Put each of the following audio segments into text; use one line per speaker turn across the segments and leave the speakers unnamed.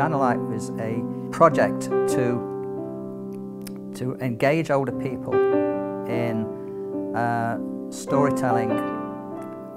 Shine a Light was a project to engage older people in storytelling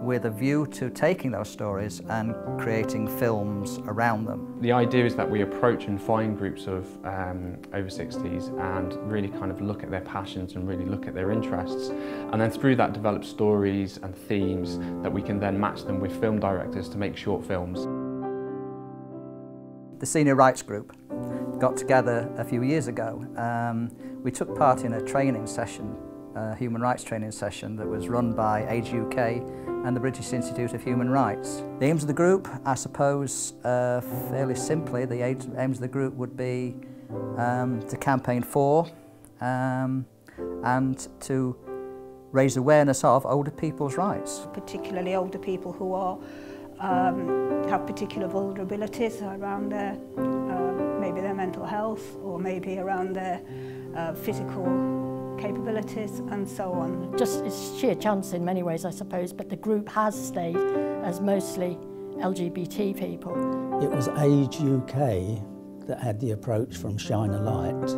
with a view to taking those stories and creating films around them.
The idea is that we approach and find groups of over 60s and really kind of look at their passions and really look at their interests, and then through that develop stories and themes that we can then match them with film directors to make short films.
The Senior Rights Group got together a few years ago. We took part in a training session, a human rights training session that was run by Age UK and the British Institute of Human Rights. The aims of the group, I suppose, fairly simply, the aims of the group would be to campaign for and to raise awareness of older people's rights.
Particularly older people who are, have particular vulnerabilities around their, maybe their mental health or maybe around their physical capabilities and so on.
Just it's sheer chance in many ways, I suppose, but the group has stayed as mostly LGBT people.
It was Age UK that had the approach from Shine a Light,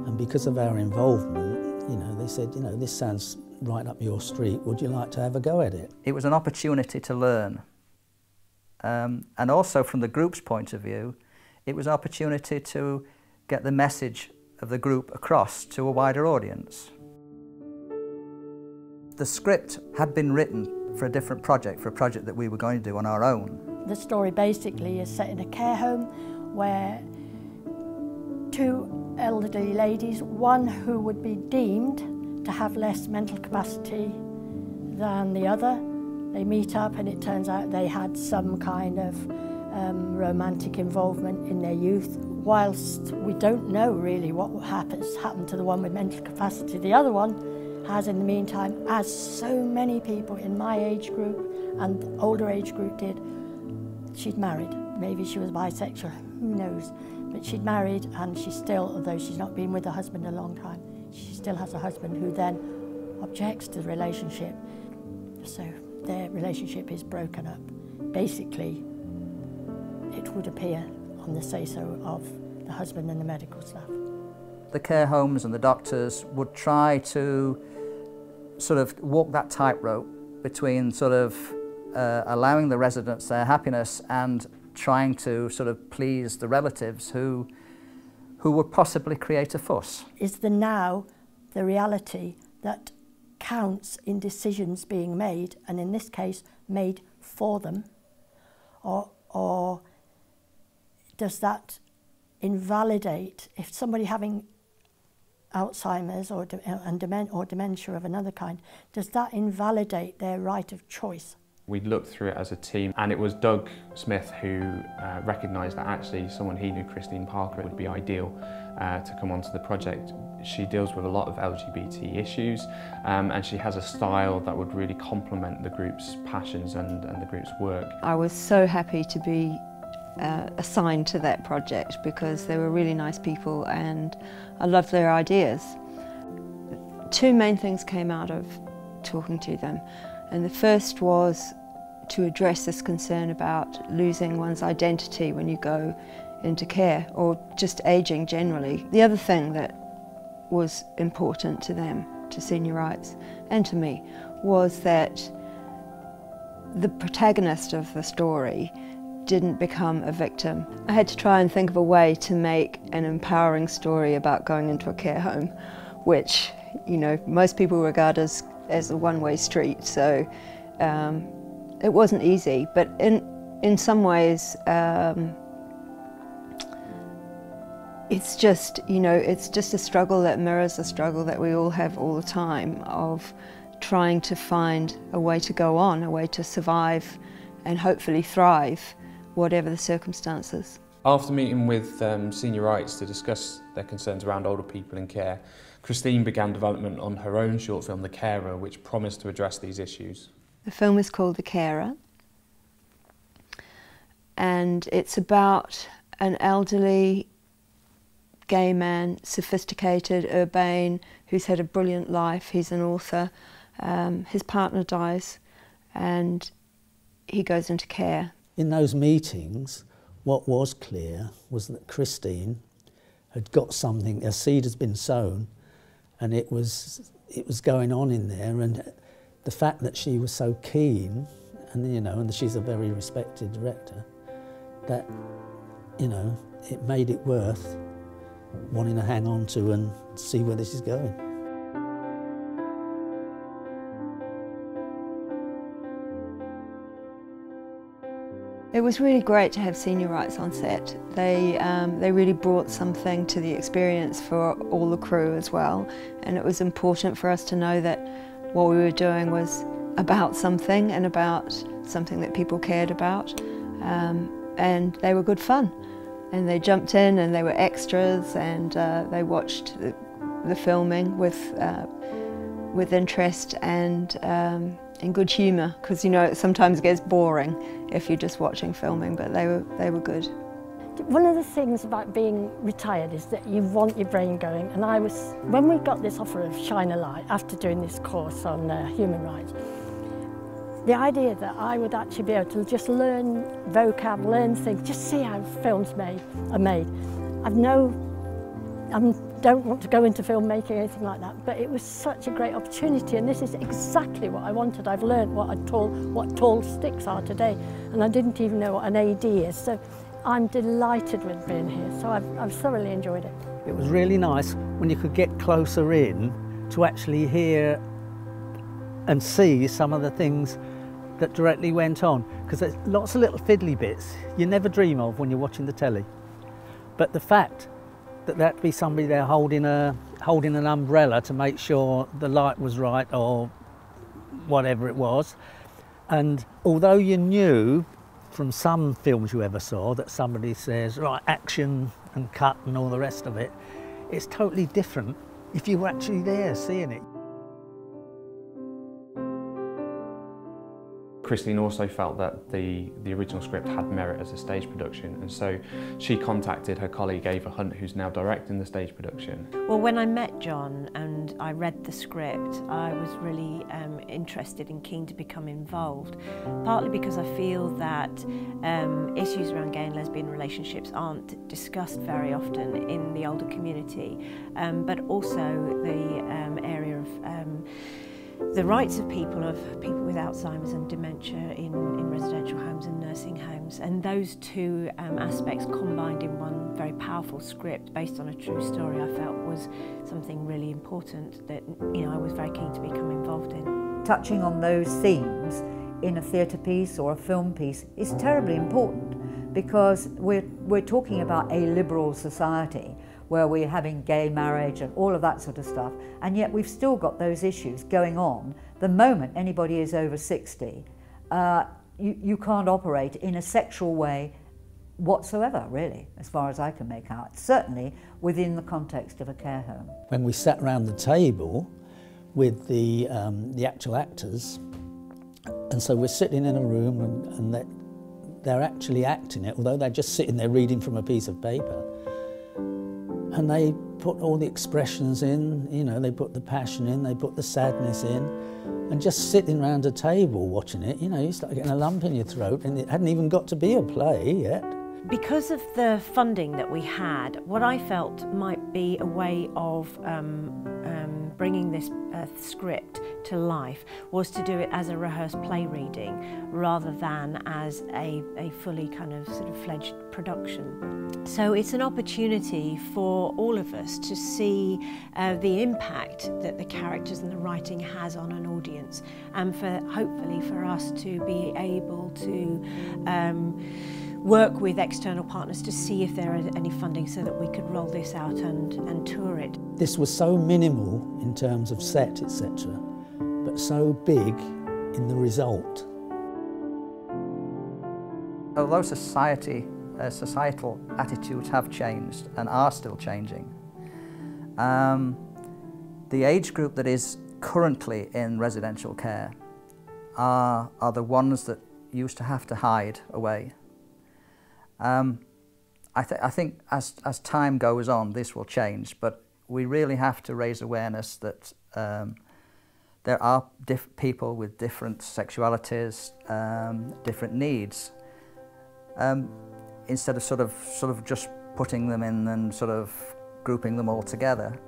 and because of our involvement, they said, this sounds right up your street, would you like to have a go at it? It
was an opportunity to learn, and also from the group's point of view, it was an opportunity to get the message of the group across to a wider audience. The script had been written for a different project, for a project that we were going to do on our own.
The story basically is set in a care home where two elderly ladies, one who would be deemed to have less mental capacity than the other, they meet up and it turns out they had some kind of romantic involvement in their youth. Whilst we don't know really what happened to the one with mental capacity, the other one has in the meantime, as so many people in my age group and the older age group did, she'd married. Maybe she was bisexual, who knows? But she'd married and she still, although she's not been with her husband a long time, she still has a husband who then objects to the relationship. So their relationship is broken up. Basically, it would appear on the say-so of the husband and the medical staff.
The care homes and the doctors would try to sort of walk that tightrope between sort of allowing the residents their happiness and trying to sort of please the relatives who would possibly create a fuss.
Is the now the reality that counts in decisions being made, and in this case made for them, or does that invalidate, if somebody having Alzheimer's or dementia of another kind, does that invalidate their right of choice?
We looked through it as a team, and it was Doug Smith who recognised that actually someone he knew, Christine Parker, would be ideal to come onto the project. She deals with a lot of LGBT issues and she has a style that would really complement the group's passions and the group's work.
I was so happy to be assigned to that project because they were really nice people and I loved their ideas. Two main things came out of talking to them, and the first was to address this concern about losing one's identity when you go into care, or just ageing generally. The other thing that was important to them, to Senior Rights and to me, was that the protagonist of the story didn't become a victim. I had to try and think of a way to make an empowering story about going into a care home, which, most people regard as a one-way street. So it wasn't easy, but in some ways it's just a struggle that mirrors the struggle that we all have all the time of trying to find a way to go on, a way to survive and hopefully thrive, whatever the circumstances.
After meeting with Senior Rights to discuss their concerns around older people in care, Christine began development on her own short film, The Carer, which promised to address these issues.
The film is called The Carer, and it's about an elderly gay man, sophisticated, urbane, who's had a brilliant life. He's an author. His partner dies and he goes into care.
In those meetings, what was clear was that Christine had got something, a seed has been sown, and it was going on in there, and the fact that she was so keen, and you know, and she's a very respected director, that, you know, it made it worth wanting to hang on to and see where this is going.
It was really great to have senior rights on set. They really brought something to the experience for all the crew as well, and it was important for us to know that what we were doing was about something and about something that people cared about, and they were good fun. And they jumped in and they were extras, and they watched the filming with interest and in good humour, because you know it sometimes gets boring if you're just watching filming, but they were good.
One of the things about being retired is that you want your brain going, and when we got this offer of Shine a Light after doing this course on human rights, the idea that I would actually be able to just learn vocab, learn things, just see how films are made. I don't want to go into filmmaking or anything like that, but it was such a great opportunity, and this is exactly what I wanted. I've learned what tall sticks are today, and I didn't even know what an AD is, so I'm delighted with being here, so I've thoroughly enjoyed it.
It was really nice when you could get closer in to actually hear and see some of the things that directly went on, because there's lots of little fiddly bits you never dream of when you're watching the telly. But the fact that there'd be somebody there holding an umbrella to make sure the light was right or whatever it was, and although you knew from some films you ever saw that somebody says, right, action and cut and all the rest of it, it's totally different if you were actually there seeing it.
Christine also felt that the original script had merit as a stage production, and so she contacted her colleague Ava Hunt, who's now directing the stage production.
Well, when I met John and I read the script, I was really interested and keen to become involved, partly because I feel that issues around gay and lesbian relationships aren't discussed very often in the older community, but also the area of the rights of people with Alzheimer's and dementia in residential homes and nursing homes, and those two aspects combined in one very powerful script based on a true story, I felt was something really important that, you know, I was very keen to become involved in.
Touching on those themes in a theatre piece or a film piece is terribly important, because we're talking about a liberal society where we're having gay marriage and all of that sort of stuff, and yet we've still got those issues going on. The moment anybody is over 60, you can't operate in a sexual way whatsoever, really, as far as I can make out, certainly within the context of a care home.
When we sat around the table with the actual actors, and so we're sitting in a room and they're actually acting it, although they're just sitting there reading from a piece of paper. And they put all the expressions in, you know, they put the passion in, they put the sadness in, and just sitting around a table watching it, you know, you start getting a lump in your throat, and it hadn't even got to be a play yet.
Because of the funding that we had, what I felt might be a way of bringing this script to life was to do it as a rehearsed play reading rather than as a fully kind of sort of fledged production. So it's an opportunity for all of us to see the impact that the characters and the writing has on an audience, and hopefully for us to be able to work with external partners to see if there is any funding so that we could roll this out and tour it.
This was so minimal in terms of set, etc., but so big in the result.
Although societal attitudes have changed and are still changing, the age group that is currently in residential care are the ones that used to have to hide away. I think as time goes on, this will change, but we really have to raise awareness that there are people with different sexualities, different needs. instead of sort of just putting them in and sort of grouping them all together.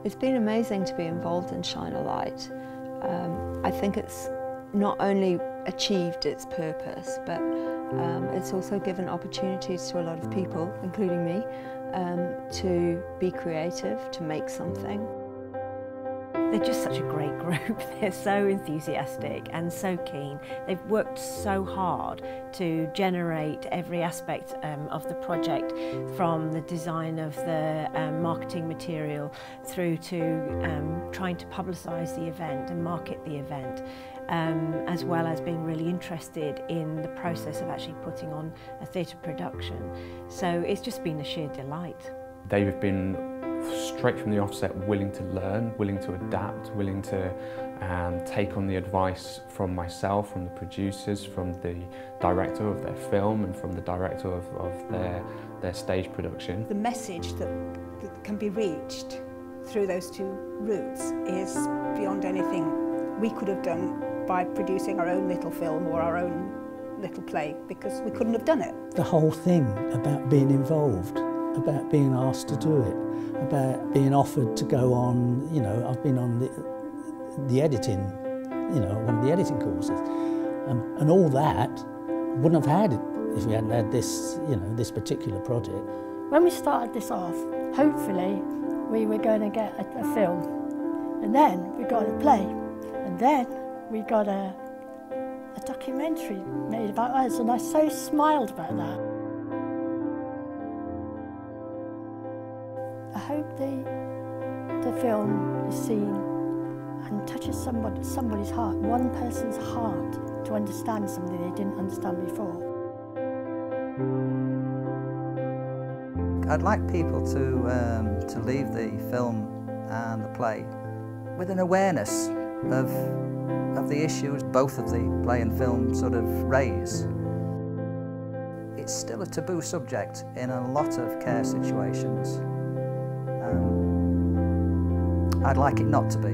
It's been amazing to be involved in Shine a Light. I think it's not only achieved its purpose, but it's also given opportunities to a lot of people, including me, to be creative, to make something.
They're just such a great group. They're so enthusiastic and so keen. They've worked so hard to generate every aspect of the project, from the design of the marketing material through to trying to publicise the event and market the event, as well as being really interested in the process of actually putting on a theatre production. So it's just been a sheer delight.
They've been straight from the offset willing to learn, willing to adapt, willing to take on the advice from myself, from the producers, from the director of their film and from the director of their stage production.
The message that can be reached through those two routes is beyond anything we could have done by producing our own little film or our own little play, because we couldn't have done it.
The whole thing about being involved, about being asked to do it, about being offered to go on, you know, I've been on the editing, you know, one of the editing courses, and all that wouldn't have had it if we hadn't had this, you know, this particular project.
When we started this off, hopefully we were going to get a film, and then we got a play, and then we got a documentary made about us, and I so smiled about that. I hope the film is seen and touches somebody's heart, one person's heart, to understand something they didn't understand before.
I'd like people to leave the film and the play with an awareness of the issues both of the play and film sort of raise. It's still a taboo subject in a lot of care situations. I'd like it not to be.